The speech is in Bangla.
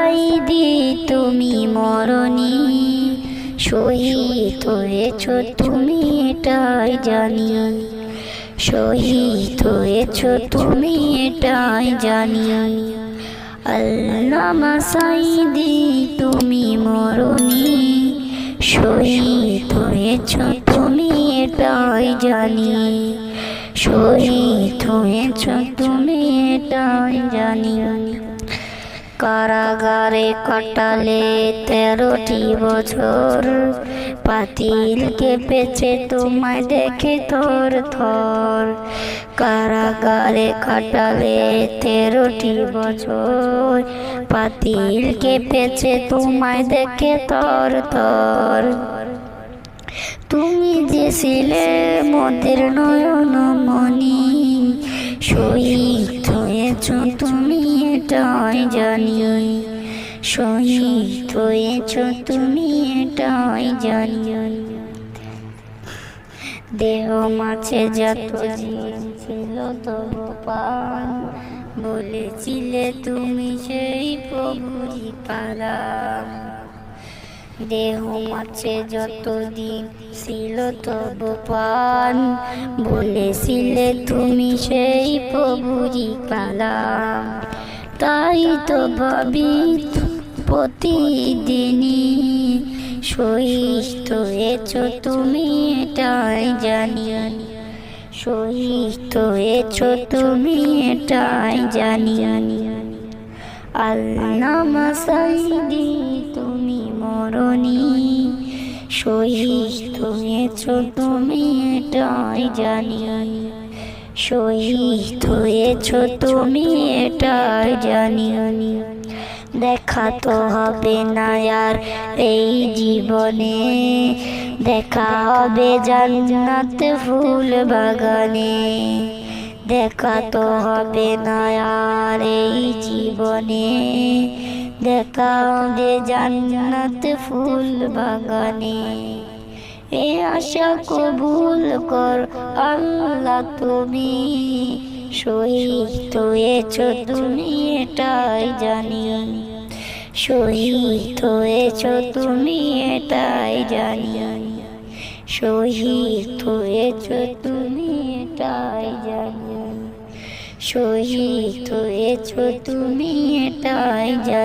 সাইদি তুমি মরণি, শহীদ হয়েছ তুমি এটাই জানি, শহীদ হয়েছ তুমি এটাই জানি। আল্লামা সাইদি তুমি মরণি, শহীদ হয়েছ তুমি এটাই জানি, শহীদ হয়েছ তুমি এটাই জানি। কারাগারে কাটালে 13টি বছর, পাতিল কেঁপেছে তোমায় দেখে থর থর। কারাগারে কাটালে 13টি বছর, পাতিল কেঁপেছে তোমায় দেখে থর থর। তুমি যে ছিলে মোদের নয়ন মনি, শহীদ হয়েছ তুমি এটাই জানি, শহীদ হয়েছ তুমি এটাই জানি। দেহ মাঝে যত জীবন ছিল তবু পান, বলেছিলে তুমি সেই প্রভুরই কালাম। দেহ মাঝে যত দিন ছিল তবু পান, বলেছিলে তুমি সেই প্রভুরই কালাম। তাই তো ভাবি প্রতিদিনই, শহীদ হয়েছ তুমি এটাই জানি, শহীদ হয়েছ তুমি এটাই জানি। আল্লামা সাইদি তুমি মরণি, শহীদ হয়েছ তুমি এটাই জানি, শহীদ হয়েছ তুমি এটাই জানি। দেখা তো হবে না আর এই জীবনে, দেখা হবে জান্নাত ফুল বাগানে। দেখা তো হবে না আর এই জীবনে, দেখা হবে জান্নাত ফুল বাগানে। এ আশা কবুল কর আল্লাহ তুমি, শহীদ হয়েছ তুমি এটাই জানি, শহীদ হয়েছ তুমি এটাই জানি, শহীদ হয়েছ তুমি এটাই জানি, শহীদ হয়েছ তুমি এটাই জানি।